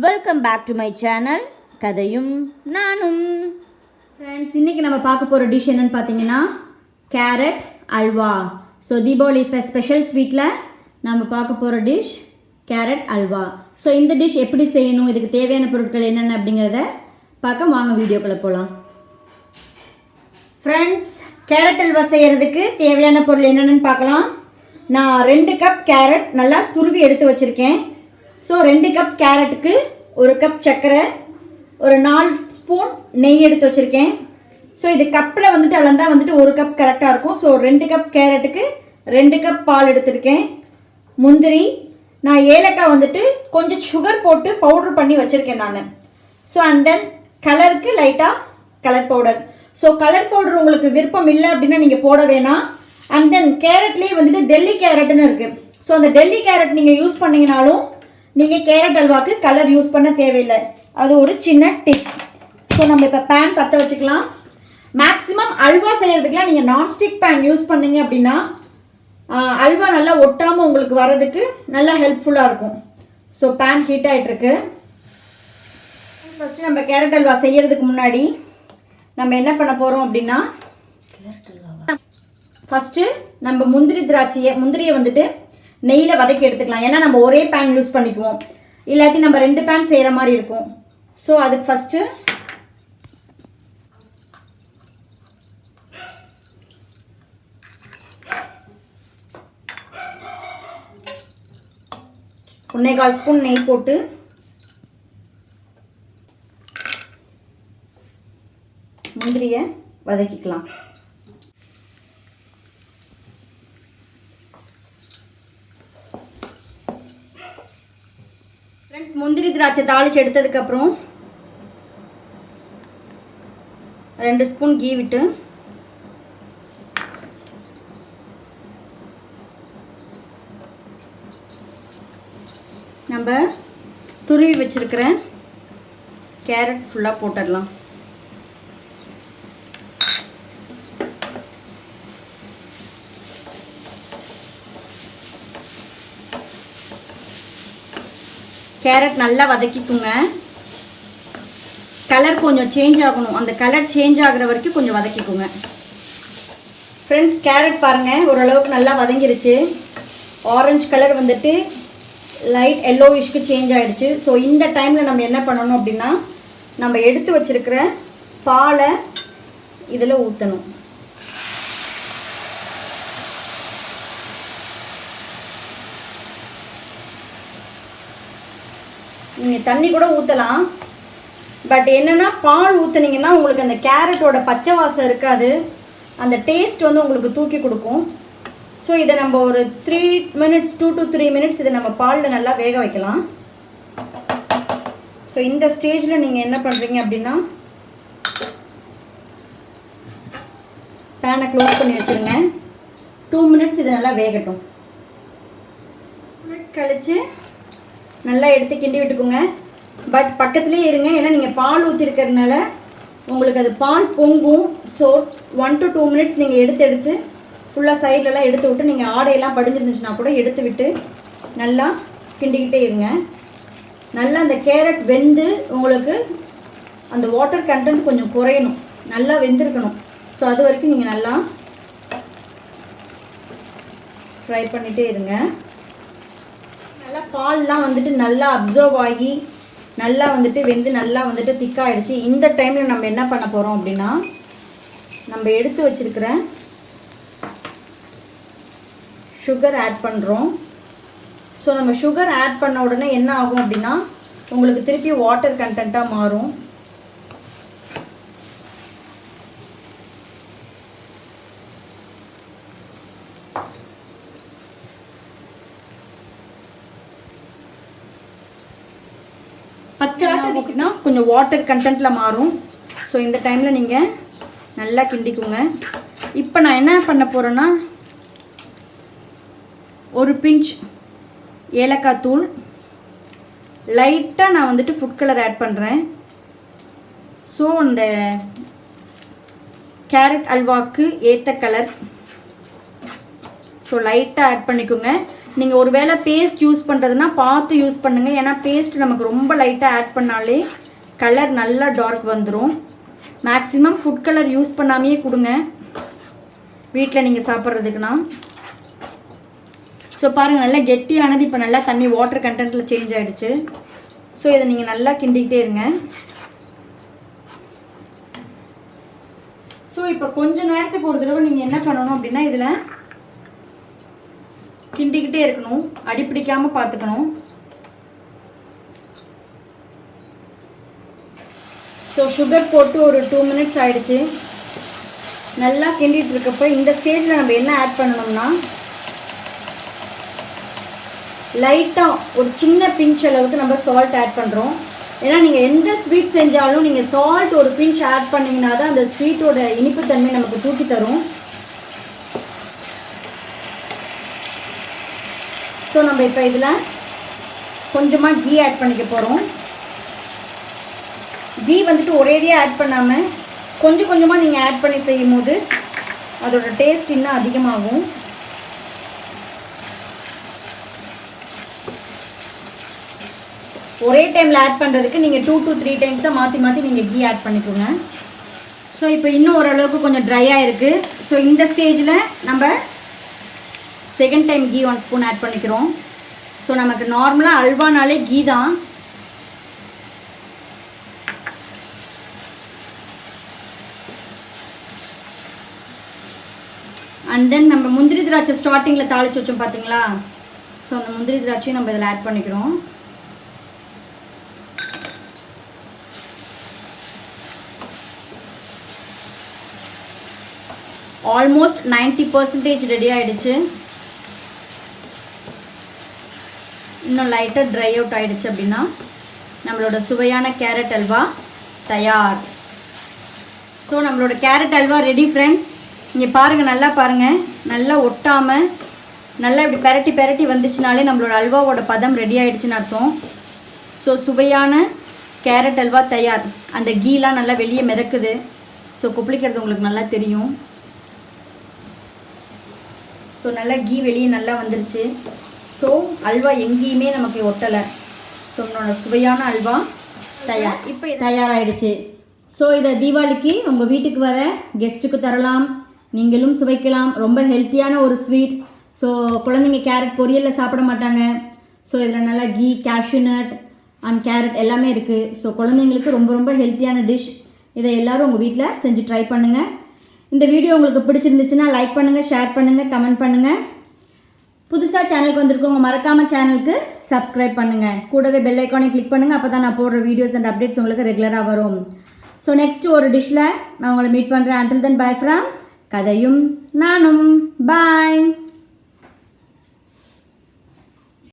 Welcome back to my channel கதையும் நானும். Friends, இன்றைக்கி நம்ம பார்க்க போகிற டிஷ் என்னென்னு பார்த்தீங்கன்னா கேரட் அல்வா. ஸோ தீபாவளி இப்போ ஸ்பெஷல் ஸ்வீட்டில் நம்ம பார்க்க போகிற டிஷ் கேரட் அல்வா. ஸோ இந்த டிஷ் எப்படி செய்யணும், இதுக்கு தேவையான பொருட்கள் என்னென்ன அப்படிங்கிறத பார்க்க வாங்க வீடியோக்குள்ளே போகலாம். ஃப்ரெண்ட்ஸ், கேரட் அல்வா செய்கிறதுக்கு தேவையான பொருள் என்னென்னு பார்க்கலாம். நான் 2 கப் கேரட் நல்லா துருவி எடுத்து வச்சுருக்கேன். ஸோ 2 கப் கேரட்டுக்கு 1 கப் சர்க்கரை, ஒரு 4 ஸ்பூன் நெய் எடுத்து வச்சுருக்கேன். ஸோ இது கப்பில் அளந்தா 1 கப் கரெக்டாக இருக்கும். ஸோ 2 கப் கேரட்டுக்கு 2 கப் பால் எடுத்துருக்கேன். முந்திரி, நான் ஏலக்காய் கொஞ்சம் சுகர் போட்டு பவுட்ரு பண்ணி வச்சுருக்கேன் நான். ஸோ அண்ட் தென் கலருக்கு லைட்டாக colour powder. So colour powder உங்களுக்கு விருப்பம் இல்லை அப்படின்னா நீங்கள் போட வேணாம். அண்ட் தென் கேரட்லேயே டெல்லி கேரட்னு இருக்குது. ஸோ அந்த டெல்லி கேரட் நீங்கள் யூஸ் பண்ணிங்கனாலும் நீங்கள் கேரட் அல்வாவுக்கு கலர் யூஸ் பண்ண தேவையில்லை. அது ஒரு சின்ன டிப்ஸ். ஸோ நம்ம இப்போ பேன் பற்ற வச்சுக்கலாம். மேக்ஸிமம் அல்வா செய்கிறதுக்குலாம் நீங்கள் நான்ஸ்டிக் பேன் யூஸ் பண்ணிங்க அப்படின்னா அல்வா நல்லா ஒட்டாமல் உங்களுக்கு வர்றதுக்கு நல்லா ஹெல்ப்ஃபுல்லாக இருக்கும். ஸோ பேன் ஹீட் ஆகிட்டுருக்கு. ஃபஸ்ட்டு நம்ம கேரட் அல்வா செய்கிறதுக்கு முன்னாடி நம்ம என்ன பண்ண போகிறோம் அப்படின்னா, ஃபஸ்ட்டு நம்ம முந்திரியை நெய்யில் வதக்கி எடுத்துக்கலாம். ஏன்னா நம்ம ஒரே பேன் யூஸ் பண்ணிக்குவோம், இல்லாட்டி நம்ம 2 பேன் செய்கிற மாதிரி இருக்கும். ஸோ அதுக்கு ஃபஸ்ட்டு ஒன்றே கால் ஸ்பூன் நெய் போட்டு முந்திரியை வதக்கிக்கலாம். ஃப்ரெண்ட்ஸ், முந்திரி திராட்சை தாளிச்சு எடுத்ததுக்கப்புறம் 2 ஸ்பூன் கீ விட்டு நம்ம துருவி வச்சிருக்கிற கேரட் ஃபுல்லாக போட்டுடலாம். கேரட் நல்லா வதக்கிக்குங்க. கலர் கொஞ்சம் சேஞ்ச் ஆகணும். அந்த கலர் சேஞ்ச் ஆகிற வரைக்கும் கொஞ்சம் வதக்கிக்குங்க. ஃப்ரெண்ட்ஸ், கேரட் பாருங்கள் ஓரளவுக்கு நல்லா வதங்கிருச்சு. ஆரஞ்சு கலர் லைட் எல்லோவிஷ்க்கு சேஞ்ச் ஆகிடுச்சு. ஸோ இந்த டைமில் நம்ம என்ன பண்ணணும் அப்படின்னா, நம்ம எடுத்து வச்சுருக்கிற பாலை இதில் ஊற்றணும். நீங்கள் தண்ணி கூட ஊற்றலாம். பட் என்னென்னா, பால் ஊற்றுனீங்கன்னா உங்களுக்கு அந்த கேரட்டோட பச்சை வாசம் இருக்காது. அந்த டேஸ்ட் உங்களுக்கு தூக்கி கொடுக்கும். ஸோ இதை நம்ம ஒரு 3 மினிட்ஸ் 2 to 3 மினிட்ஸ் இதை நம்ம பாலில் நல்லா வேக வைக்கலாம். ஸோ இந்த ஸ்டேஜில் நீங்கள் என்ன பண்ணுறீங்க அப்படின்னா, பேனை க்ளோஸ் பண்ணி வச்சுருங்க. 2 மினிட்ஸ் இதை நல்லா வேகட்டும். 2 மினிட்ஸ் கழித்து நல்லா எடுத்து கிண்டி விட்டுக்கோங்க. பட் பக்கத்துலேயே இருங்க, ஏன்னா நீங்கள் பால் ஊற்றிருக்கிறதுனால உங்களுக்கு அது பால் பொங்கும். ஸோ 1 to 2 மினிட்ஸ் நீங்கள் எடுத்து ஃபுல்லாக சைட்லலாம் எடுத்து விட்டு, நீங்கள் ஆடையெல்லாம் படிஞ்சிருந்துச்சுன்னா கூட எடுத்து விட்டு நல்லா கிண்டிக்கிட்டே இருங்க. நல்லா அந்த கேரட் வெந்து உங்களுக்கு அந்த வாட்டர் கண்டென்ட் கொஞ்சம் குறையணும், நல்லா வெந்திருக்கணும். ஸோ அது வரைக்கும் நீங்கள் நல்லா ஃப்ரை பண்ணிகிட்டே இருங்க. நல்லா பால்லாம் நல்லா அப்சர்வ் ஆகி நல்லா வெந்து நல்லா திக்காகிடுச்சு. இந்த டைமில் நம்ம என்ன பண்ண போகிறோம் அப்படின்னா, நம்ம எடுத்து வச்சுருக்கிற சுகர் ஆட் பண்ணுறோம். ஸோ நம்ம சுகர் ஆட் பண்ண உடனே என்ன ஆகும் அப்படின்னா, உங்களுக்கு திருப்பி வாட்டர் கண்டென்ட்டாக மாறும். அப்படின்னா கொஞ்சம் வாட்டர் கண்டென்ட்டில் மாறும். ஸோ இந்த டைமில் நீங்கள் நல்லா கிண்டிக்குங்க. இப்போ நான் என்ன பண்ண போகிறேன்னா, ஒரு பிஞ்ச் ஏலக்காய் தூள், லைட்டாக நான் ஃபுட் கலர் ஆட் பண்ணுறேன். ஸோ அந்த கேரட் அல்வாவுக்கு ஏற்ற கலர். ஸோ லைட்டாக ஆட் பண்ணிக்கோங்க. நீங்கள் ஒரு வேளை பேஸ்ட் யூஸ் பண்ணுறதுனா பார்த்து யூஸ் பண்ணுங்கள். ஏன்னா பேஸ்ட் நமக்கு ரொம்ப லைட்டாக ஆட் பண்ணாலே கலர் நல்லா டார்க் வந்துடும். மேக்ஸிமம் ஃபுட் கலர் யூஸ் பண்ணாமையே கொடுங்க வீட்டில் நீங்கள் சாப்பிட்றதுக்குன்னா. ஸோ பாருங்கள் நல்லா கெட்டியானது இப்போ நல்லா தண்ணி வாட்டர் கண்டென்ட்டில் சேஞ்ச் ஆகிடுச்சு. ஸோ இதை நீங்கள் நல்லா கிண்டிக்கிட்டே இருங்க. ஸோ இப்போ கொஞ்ச நேரத்துக்கு ஒரு தடவை நீங்கள் என்ன பண்ணணும் அப்படின்னா இதில் கிண்டிக்கிட்டே இருக்கணும், அடிப்பிடிக்காமல் பார்த்துக்கணும். ஸோ சுகர் போட்டு ஒரு 2 மினிட்ஸ் ஆகிடுச்சு. நல்லா கிண்டிகிட்டு இருக்கப்போ இந்த ஸ்டேஜில் நம்ம என்ன ஆட் பண்ணணும்னா லைட்டாக ஒரு சின்ன பிஞ்ச் அளவுக்கு நம்ம சால்ட் ஆட் பண்ணுறோம். ஏன்னா நீங்கள் எந்த ஸ்வீட் செஞ்சாலும் நீங்கள் சால்ட் ஒரு பிஞ்ச் ஆட் பண்ணிங்கன்னா தான் அந்த ஸ்வீட்டோட இனிப்புத்தன்மை நமக்கு தூக்கி தரும். ஸோ நம்ம இப்போ இதில் கொஞ்சமாக கீ ஆட் பண்ணிக்க போகிறோம். கீ வந்துட்டு ஒரேடியாக ஆட் பண்ணாமல் கொஞ்சம் கொஞ்சமாக நீங்கள் ஆட் பண்ணி செய்யும் போது அதோட டேஸ்ட் இன்னும் அதிகமாகும். ஒரே டைமில் ஆட் பண்ணுறதுக்கு நீங்கள் 2 to 3 டைம்ஸாக மாற்றி மாற்றி நீங்கள் கீ ஆட் பண்ணிக்கோங்க. ஸோ இப்போ இன்னும் ஓரளவுக்கு கொஞ்சம் ட்ரையாக இருக்குது. ஸோ இந்த ஸ்டேஜில் நம்ம second time ghee 1 spoon add பண்ணிக்கிறோம். ஸோ நமக்கு நார்மலாக அல்வானாலே கீ தான். அண்ட் தென் நம்ம முந்திரி திராட்சை ஸ்டார்டிங்கில் தாளித்து வச்சோம் பார்த்தீங்களா? ஸோ அந்த முந்திரி திராட்சையும் நம்ம இதில் ஆட் பண்ணிக்கிறோம். ஆல்மோஸ்ட் 90% ரெடி ஆகிடுச்சு. இன்னும் லைட்டாக ட்ரை அவுட் ஆகிடுச்சு அப்படின்னா நம்மளோட சுவையான கேரட் அல்வா தயார். ஸோ நம்மளோட கேரட் அல்வா ரெடி ஃப்ரெண்ட்ஸ். இங்கே பாருங்கள், நல்லா பாருங்கள், நல்லா ஒட்டாமல் நல்லா இப்படி பெரட்டி பெரட்டி வந்துச்சுனாலே நம்மளோட அல்வாவோட பதம் ரெடி ஆகிடுச்சுன்னு அர்த்தம். ஸோ சுவையான கேரட் அல்வா தயார். அந்த கீலாம் நல்லா வெளியே மிதக்குது. ஸோ கொப்பளிக்கிறது உங்களுக்கு நல்லா தெரியும். ஸோ நல்லா கீ வெளியே நல்லா வந்துருச்சு. ஸோ அல்வா எங்கேயுமே நமக்கு ஒட்டலை. ஸோ நம்மளோட சுவையான அல்வா தயார். இப்போ தயாராகிடுச்சு. ஸோ இதை தீபாவளிக்கு உங்கள் வீட்டுக்கு வர கெஸ்ட்டுக்கு தரலாம், நீங்களும் சுவைக்கலாம். ரொம்ப ஹெல்த்தியான ஒரு ஸ்வீட். ஸோ குழந்தைங்க கேரட் பொரியலில் சாப்பிட மாட்டாங்க. ஸோ இதில் நல்லா ghee, cashew nut and carrot எல்லாமே இருக்குது. ஸோ குழந்தைங்களுக்கு ரொம்ப ரொம்ப ஹெல்த்தியான டிஷ். இதை எல்லோரும் உங்கள் வீட்டில் செஞ்சு ட்ரை பண்ணுங்கள். இந்த வீடியோ உங்களுக்கு பிடிச்சிருந்துச்சுன்னா லைக் பண்ணுங்கள், ஷேர் பண்ணுங்கள், கமெண்ட் பண்ணுங்கள். புதுசாக சேனலுக்கு வந்திருக்கவங்க மறக்காமல் சேனலுக்கு சப்ஸ்கிரைப் பண்ணுங்கள். கூடவே பெல் ஐக்கானை கிளிக் பண்ணுங்கள். அப்போ தான் நான் போடுற வீடியோஸ் அண்ட் அப்டேட்ஸ் உங்களுக்கு ரெகுலராக வரும். ஸோ நெக்ஸ்ட்டு ஒரு டிஷ்ஷில் நான் உங்களை மீட் பண்ணுறேன். அண்டில் தென் பை ஃப்ரம் கதையும் நானும். பாய்.